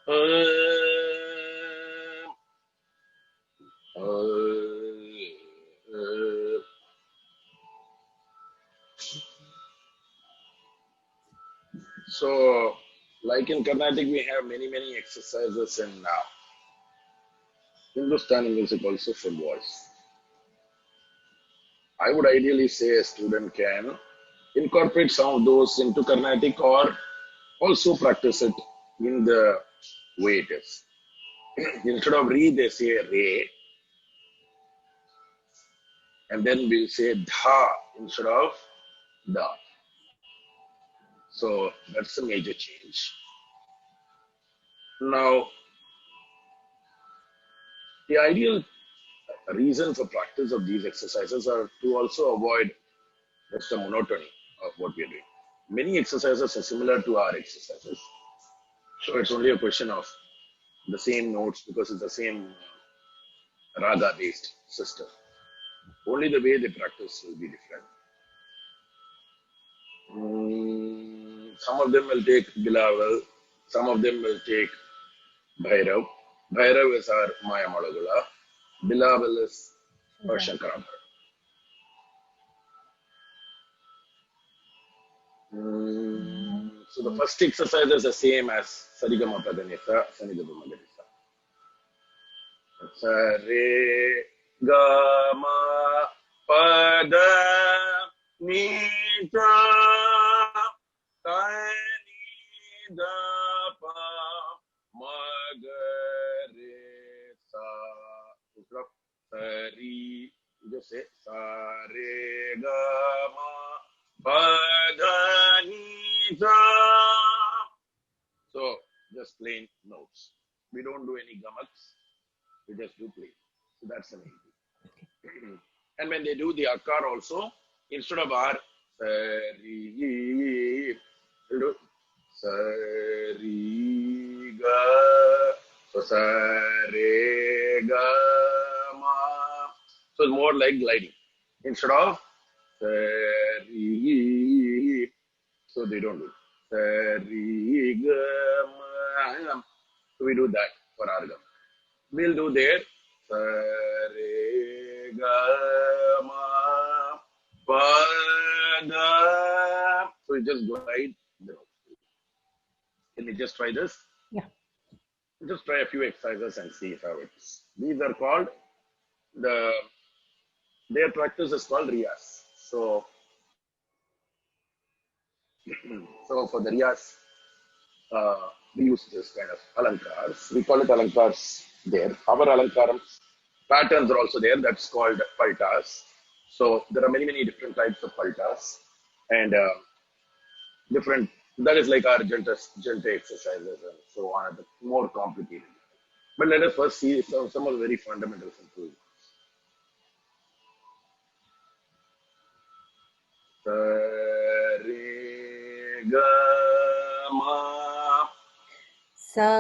So, like in Carnatic, we have many exercises in Hindustani music also for voice. I would ideally say a student can incorporate some of those into Carnatic or also practice it in the way it is. Instead of re, they say re, and then we'll say dha instead of da. So that's a major change. Now, the ideal reason for practice of these exercises are to also avoid just the monotony of what we are doing. Many exercises are similar to our exercises. So it's only a question of the same notes because it's the same raga based system. Only the way they practice will be different. Some of them will take Bilaval, some of them will take Bhairav. Bhairav is our Maya Malagula. Bilaval is our Shankarabhara. So the first exercise is the same as Sarigama Padanisa, Sanigama Magadisa. Sare Gama Pada Nita Tani Dapa Magaresa. Instead of Sari, you just say Sare Gama Pada Nita. So just plain notes. We don't do any gamaks. We just do plain. So that's the main thing. And when they do the akar also, instead of R, Sari, we'll do Sari Ga, so Sari Ga Ma. So it's more like gliding. Instead of Sari, so they don't do Sari Ga Ma. So we do that for our gam. We'll do there. Sare ga ma pa da. So we just glide. Can you just try this? Yeah. Just try a few exercises and see how it is. These are called their practice is called riyas. So for the riyas, we use this kind of alankars. We call it alankars there. Our alankarams patterns are also there. That's called paltas. So there are many different types of paltas and different. That is like our janta exercises and so on. It's more complicated. But let us first see some of the very fundamental simple. Re ga ma. Sa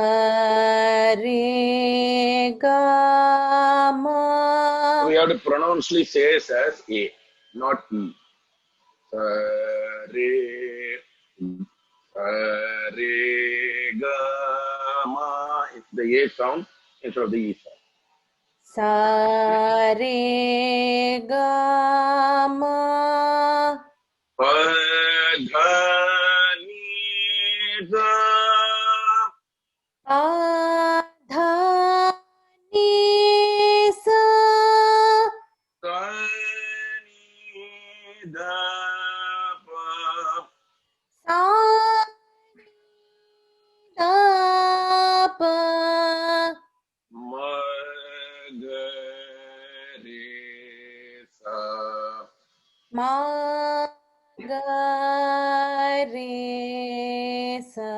re ga ma. We have to pronouncely say it as A, not E. Re ga ma. It's the A sound instead of the E sound. Sa re ga ma. Pa dha ni da. Pa dha ni sa. Sa ni da pa. Sa ni da pa. Ma ga re sa. Ma ga re sa.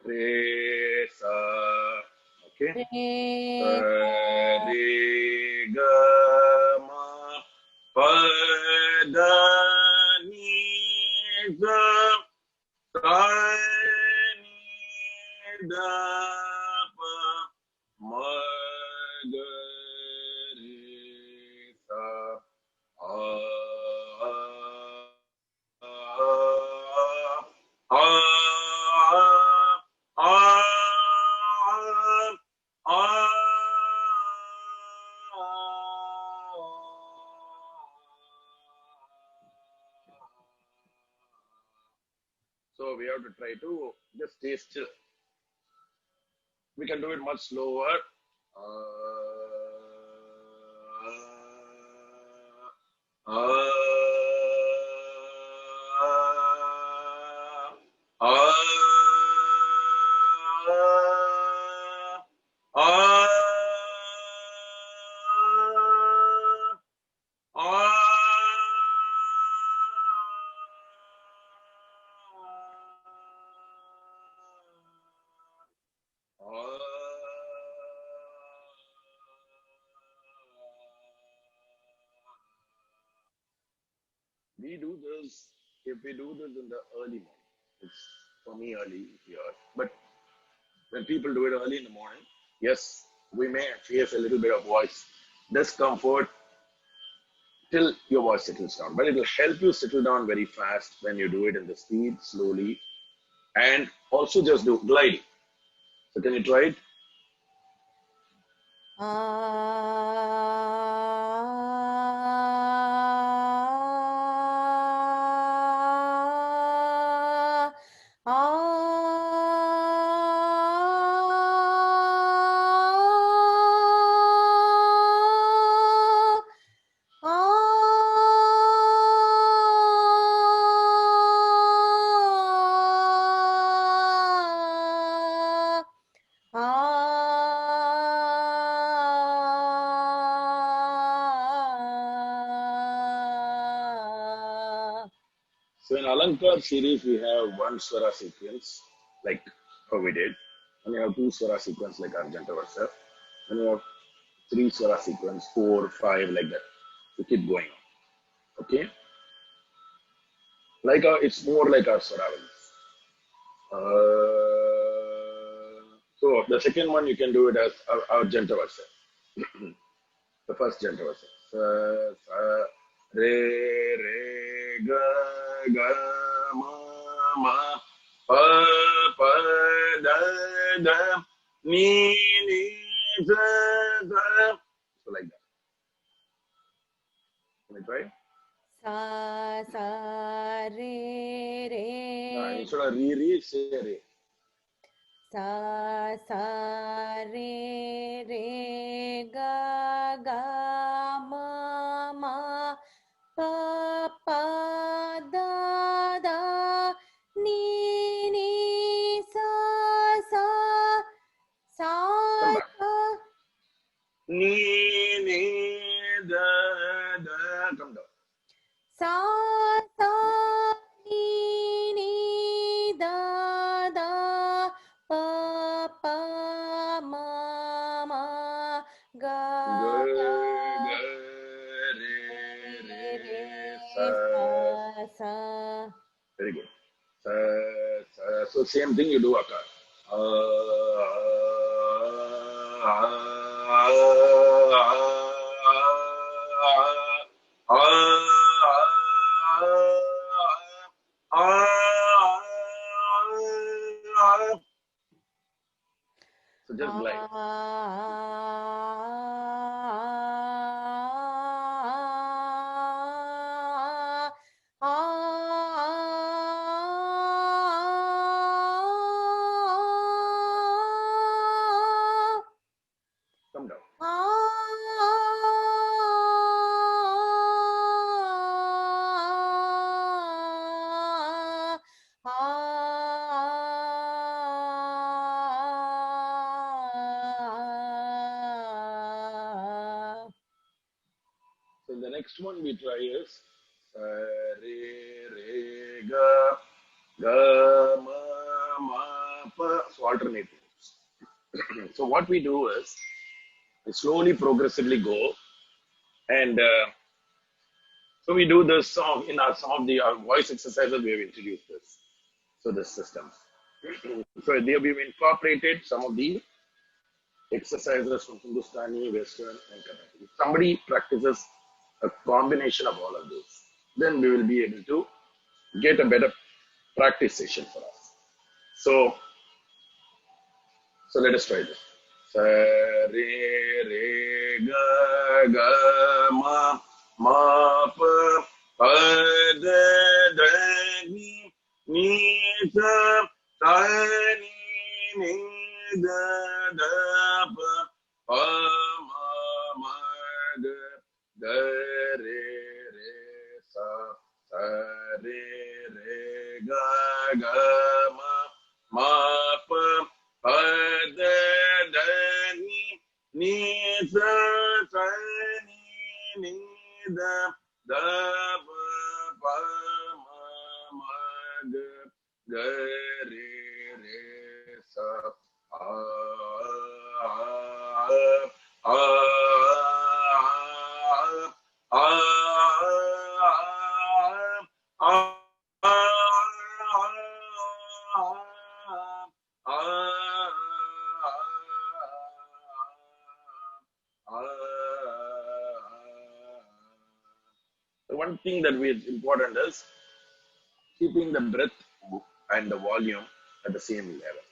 Re sa. Okay. Re Re ga ma pa da ni da sa ni da pa ma ga re sa will try to just stay still. We can do it much slower. We do this, if we do this in the early morning, it's for me early here, but when people do it early in the morning, yes, we may face a little bit of voice discomfort till your voice settles down, but it will help you settle down very fast when you do it in the speed, slowly, and also just do gliding. So can you try it? So in Alankar series, we have one Swara sequence, like how we did, and you have two Swara sequence like Argenta Versa, and you have three Swara sequence, 4, 5, like that. You keep going on. Okay? Like it's more like our Swaravalis. So the second one you can do it as Argenta Versa. The first Genta Versa. Sa, sa, re, re, ga, ga, ma, pa, pa, da, da, ni, ni, za, za. So like that. Can you try? Sa, sa, re, re. Instead of re, re, say re. Sa, sa, re, re, ga, ga, ma, ma, pa, pa, da, da, ni, ni, sa, sa, sa, sa. Ni, ni, da, da. Come down. Sa, sa, ni, ni, da, da, pa, pa, ma, ma, ga, ga, re, re, re, sa, sa. Very good. So same thing you do akar. So just glide. Come down. So the next one we try is re, re, ga, ga, ma, ma, pa. So alternating. So what we do is we slowly, progressively go, and so we do this song in some of the voice exercises. We have introduced this. So this system. So they have incorporated some of the exercises from Hindustani, Western, and Carnatic. If somebody practices a combination of all of this, then we will be able to get a better practice session for us. So let us try this. Sa, re, re, ga, ga, ma, ma, pa, pa, da, da, ni, sa sa ni ni da da pa pa ma ma ga ga re re sa sa re re ga ga ma ma pa pa da da ni sa sa ni da da pa pa ma ma ga ga re re sa a a one thing that is important is keeping the breath and the volume at the same level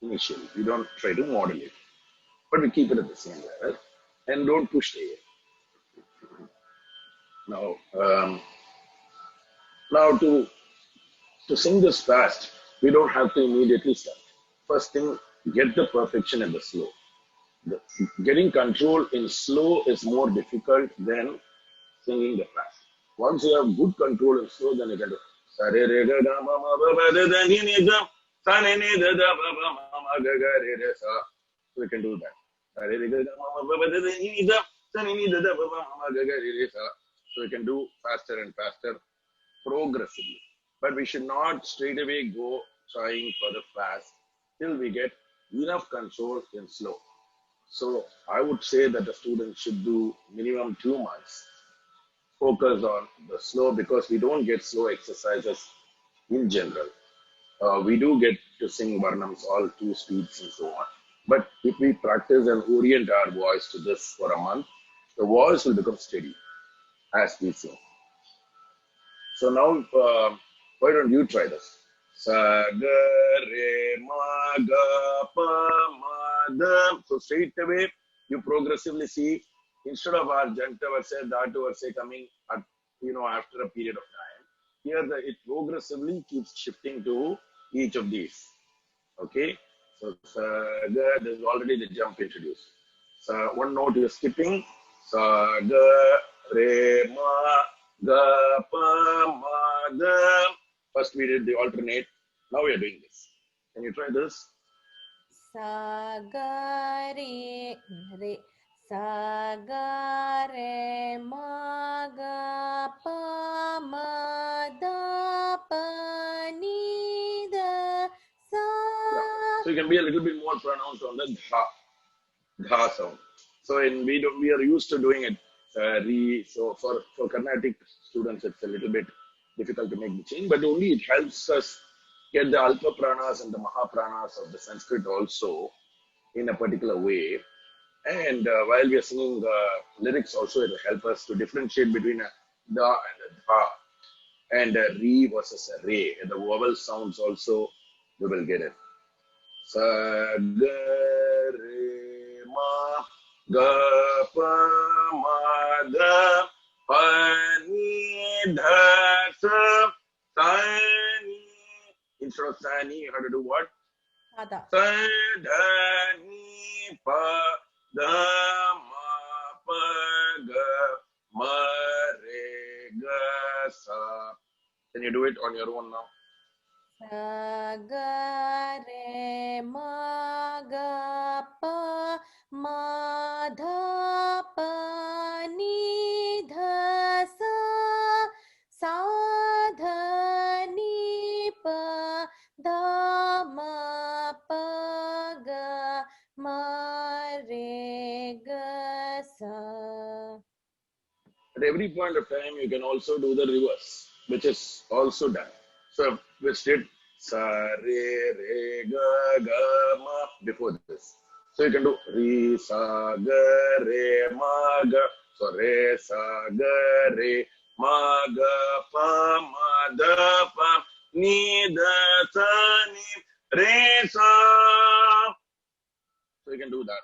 initially. We don't try to modulate, but we keep it at the same level and don't push the air. Now to sing this fast, we don't have to immediately start. First thing, get the perfection in the slow. Getting control in slow is more difficult than singing the fast. Once you have good control in slow, then you can do. So we can do that. So we can do faster and faster progressively. But we should not straight away go trying for the fast till we get enough control in slow. So I would say that the students should do minimum 2 months. Focus on the slow because we don't get slow exercises in general. We do get to sing varnams all 2 speeds and so on. But if we practice and orient our voice to this for a month, the voice will become steady as we sing. So now, why don't you try this? Sa ga re ma ga pa ma da. So straight away, you progressively see, instead of our janta verse, dhatu verse coming at, after a period of time, here it progressively keeps shifting to each of these. Okay? So sa ga, there's already the jump introduced. So one note you're skipping. Sa ga re ma ga pa ma da. First we did the alternate. Now we are doing this. Can you try this? Sa ga re re sa ga re ma ga pa ma da pa ni da sa. Yeah. So you can be a little bit more pronounced on the dha sound. So we are used to doing it re. So for Carnatic students, it's a little bit difficult to make the change, but only it helps us get the alpha pranas and the maha pranas of the Sanskrit also in a particular way. And while we are singing lyrics also, it will help us to differentiate between a da and a dha, and a re versus a re. And the vowel sounds also, we will get it. Sa ga re ma ga pa ma da pa ni dha sa sa ni. Instead of sa ni, you have to do what? Ada. Sa dha ni pa da ma pa ga ma re ga sa. Can you do it on your own now? Sa ga re ma ga pa ma dha pa ni dha sa sa dha ni pa dha ma pa ga ma re ga sa. At every point of time, you can also do the reverse, which is also done. So we did sa re re ga ga ma before this. So you can do re sa ga re ma ga. So re sa ga re ma ga pa ma da pa ni da sa ni re sa. So you can do that.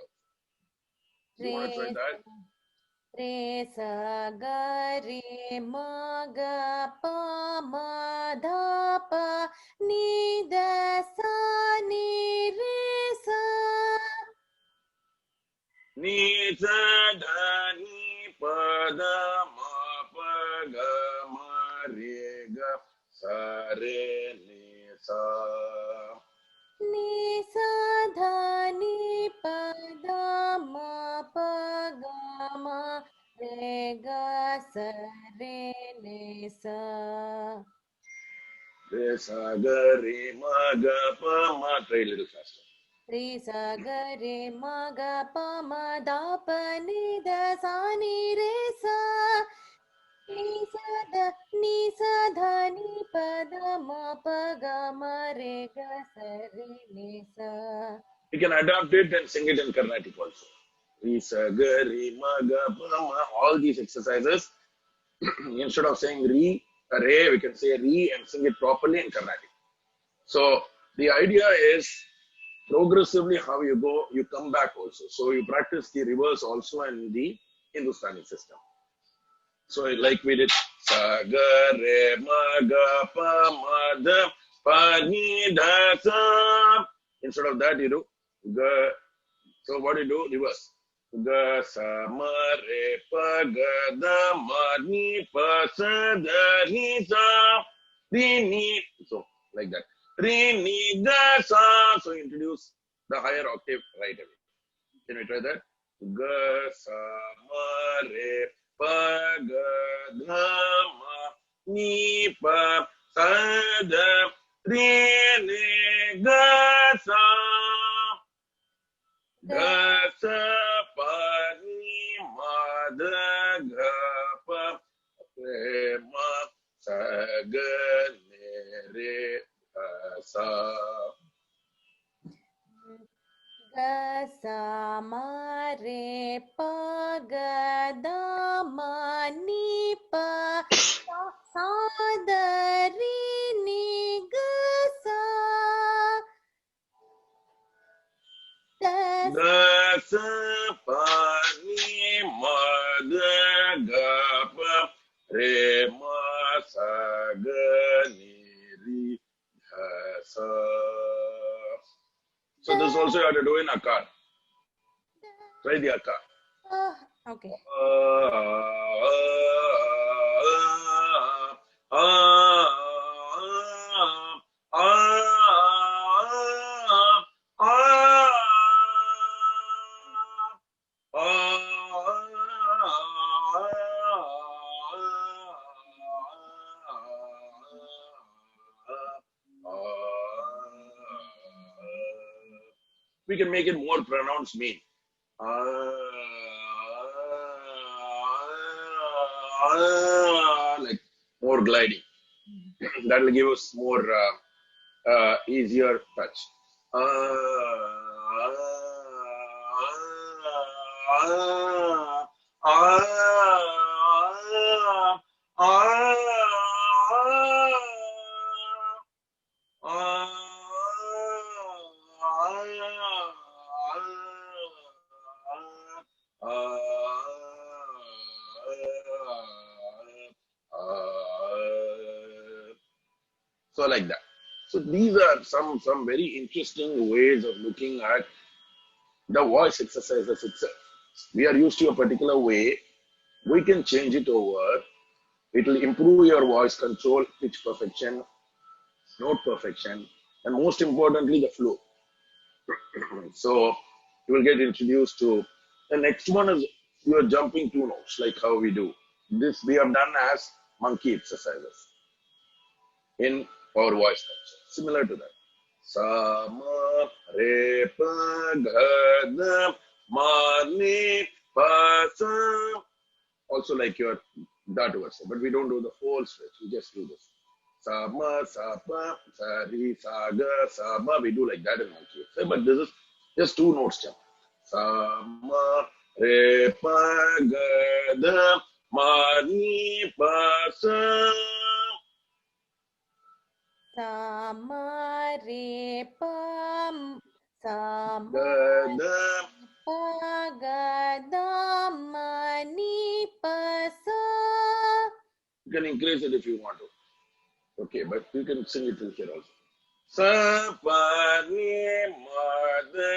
Do you want to try that? Re sa ga re ma ga pa ma dha pa ni da sa ni re sa. Ni sa da ni pa da ma pa ga ma re ga sa re ni sa. Ni sa dha ni pa da ma pa ga ma re ga sa re ne sa. Re sa ga re ma ga pa ma. Try a little faster. Re sa ga re ma ga pa ma da pa ni da sa ni re sa. Ni sa dha ni pa da ma pa ga ma re ga sa re ne sa. You can adapt it and sing it in Carnatic also. Re sa ga re ma ga pa ma. All these exercises, instead of saying re, we can say re and sing it properly in Carnatic. So the idea is progressively how you go, you come back also. So you practice the reverse also in the Hindustani system. So like we did sa ga re ma ga pa ma da pa ni da sa. Instead of that you do ga. So what do you do? Reverse. Ga sa ma re pa ga da ma ni pa sa da ni sa ri ni. So like that. Ri ni ga sa. So introduce the higher octave right away. Can we try that? Ga sa ma re pa ga da ma ni pa sa da ri ni ga sa. Ga sa pa ni ma da ga pa re ma sa ga ne re ga sa. Ga sa ma re pa ga da ma ni pa sa da ri ni ga sa. Ga sa pa ni ma da ga pa re ma sa ga ni ri ga sa. So this also you have to do in akar. Try the akar. Okay. We can make it more pronounced mean. Like more gliding. That will give us more easier touch. So like that. So these are some very interesting ways of looking at the voice exercises itself. We are used to a particular way. We can change it over. It will improve your voice control, pitch perfection, note perfection, and most importantly, the flow. So you will get introduced to the next one is you are jumping two notes, like how we do. This we have done as monkey exercises in our voice culture, similar to that. Sa ma re pa ga da ma ni pa sa. Also like your that verse, but we don't do the whole stretch. We just do this. Sa ma sa pa sa ri sa ga sa ma. We do like that in monkey. But this is just two notes jump. Sa ma re pa ga da ma ni pa sa. Sa ma re pa sa ma Ga da pa ga da ma ni can increase it if you want to. Okay, but you can sing it till here also. Sa pa ni ma da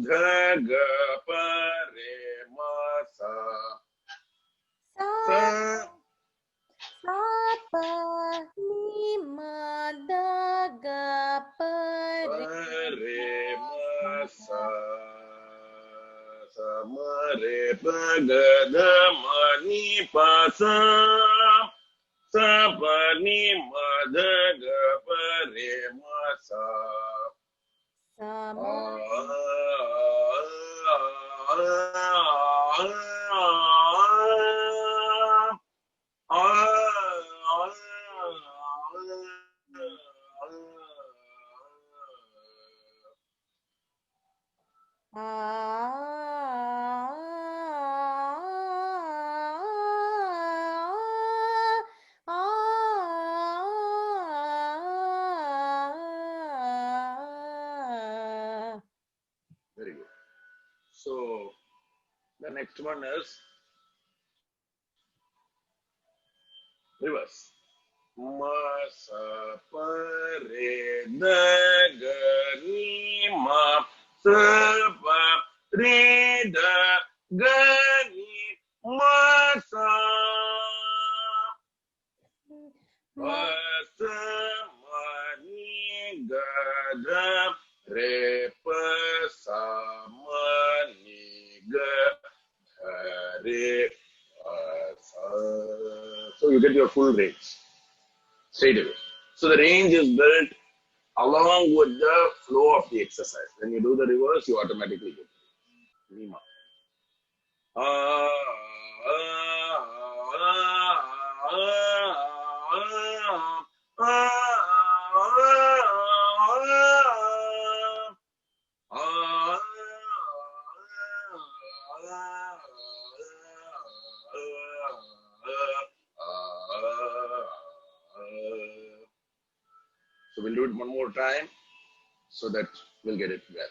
dha ga pa re ma sa. Sa sa pa ni ma da ga pa re ma sa. Sa ma re pa ga da ma ni pa sa. Sa pa ni ma da ga pa re ma sa. sa ma Very good. So the next one is reverse. Ma sa pa re da ga ni ma sa pa re da ga ni ma sa pa sa ma ni ga da re pa sa ma ni ga re sa. So you get your full range straight away. So the range is built along with the flow of the exercise. When you do the reverse, you automatically get Nima. So we'll do it one more time so that we'll get it well.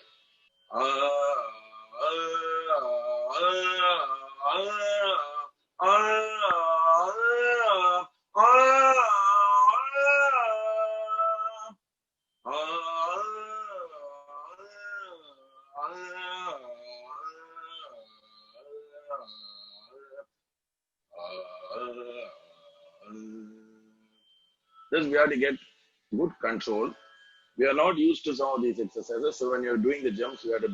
This we have to get good control. We are not used to some of these exercises, so when you're doing the jumps, we have to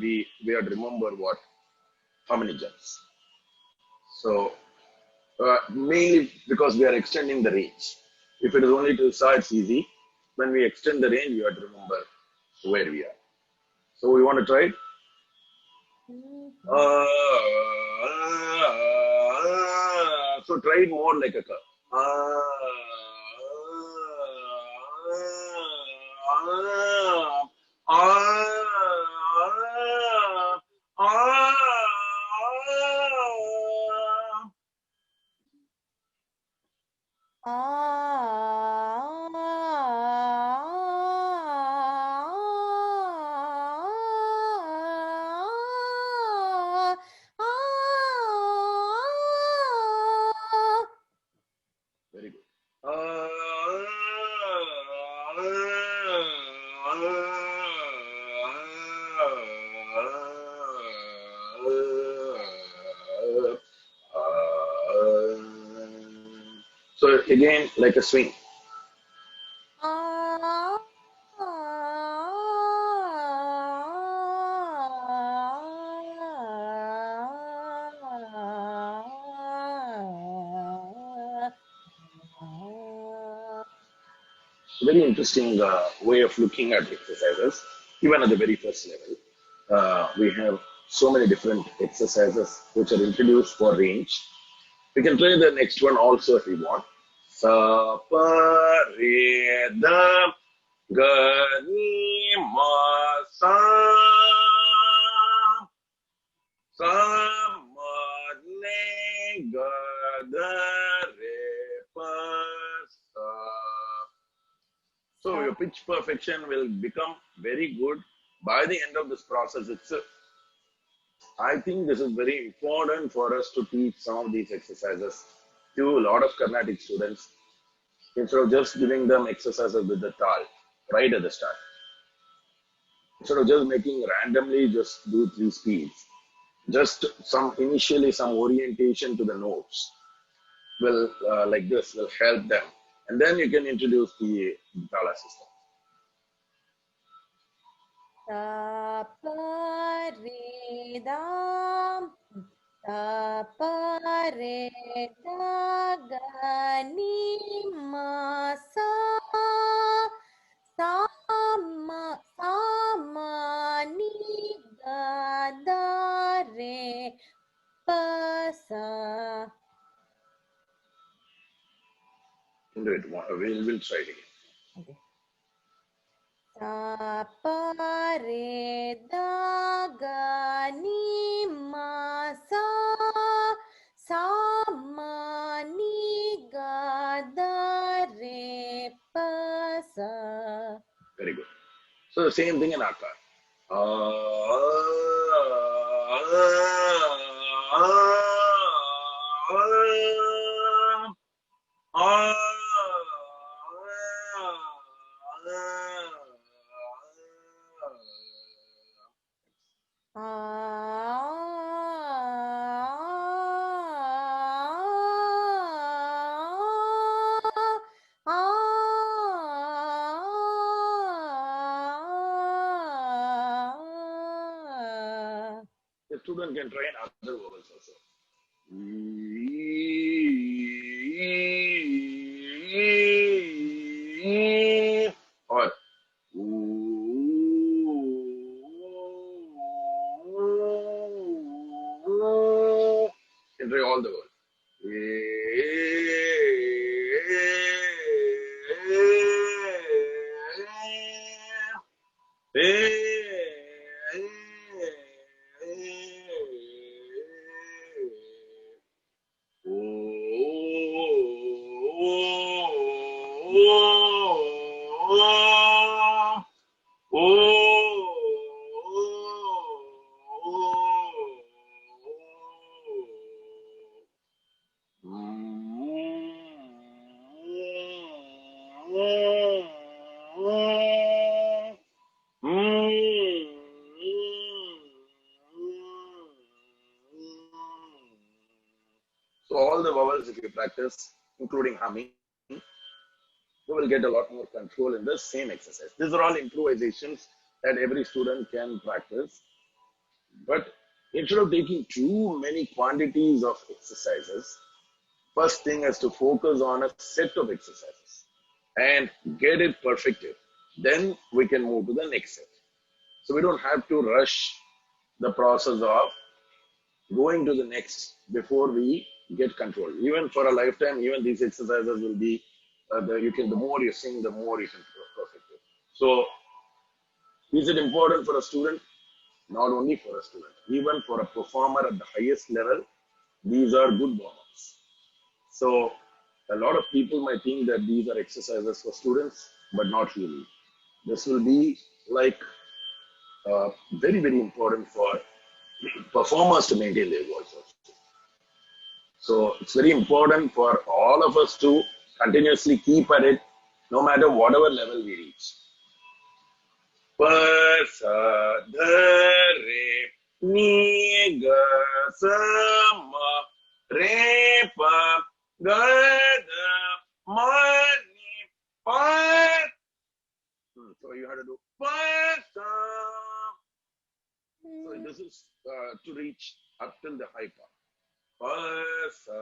remember how many jumps. So mainly because we are extending the range. If it is only to saw, it's easy. When we extend the range, we have to remember where we are. So we want to try it. So try it more like a curve. Very good. So again, like a swing. Very interesting way of looking at exercises, even at the very first level. We have so many different exercises which are introduced for range. We can try the next one also if we want. Sa pa re da ga ni ma sa sa ma ne ga da re pa sa. So your pitch perfection will become very good by the end of this process itself. I think this is very important for us to teach some of these exercises to a lot of Carnatic students instead of just giving them exercises with the tal right at the start. Instead of just making randomly just do 3 speeds, just initially some orientation to the notes will like this will help them, and then you can introduce the tala system. Ta pa re da pa re da ga ni ma sa ma ni ga da re pa sa. We'll try it again. Okay. Sa pa re da ga ni ma sa ma ni ga da re pa sa. Very good. So the same thing in akar. The student can try in other vowels also. Or can try all the words. So all the vowels, if you practice, including humming, you will get a lot more control in the same exercise. These are all improvisations that every student can practice. But instead of taking too many quantities of exercises, first thing is to focus on a set of exercises and get it perfected. Then we can move to the next set. So we don't have to rush the process of going to the next before we get control. Even for a lifetime, even these exercises will be the more you sing, the more you can perfect it. So, is it important for a student? Not only for a student, even for a performer at the highest level, these are good warm-ups. So, a lot of people might think that these are exercises for students, but not really. This will be like very, very important for performers to maintain their voice also. So it's very important for all of us to continuously keep at it, no matter whatever level we reach. Pa, sa, da, re, mi, ga, sa, ma, re, pa, ga, da, ma, ni, pa. So you have to do pa, sa. So this is to reach up till the high part. Pa, sa,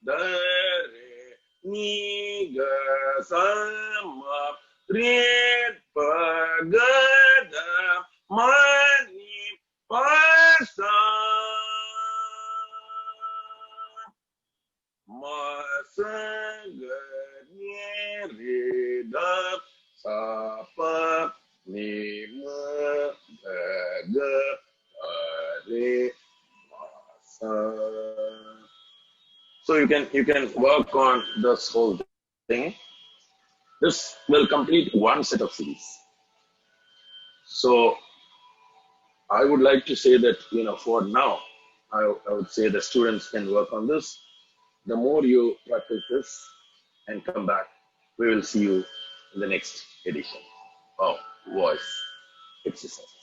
da, re, mi, ga, sa, ma, re, pa, ga, da, ma, ni, pa, sa. Ma, sa, ga, ni, re, da, sa, pa, ni, ma, ga, re, ma, sa. So you can work on this whole thing. This will complete one set of series. So I would like to say that, for now, I would say the students can work on this. The more you practice this and come back, We will see you in the next edition of Voice Exercise.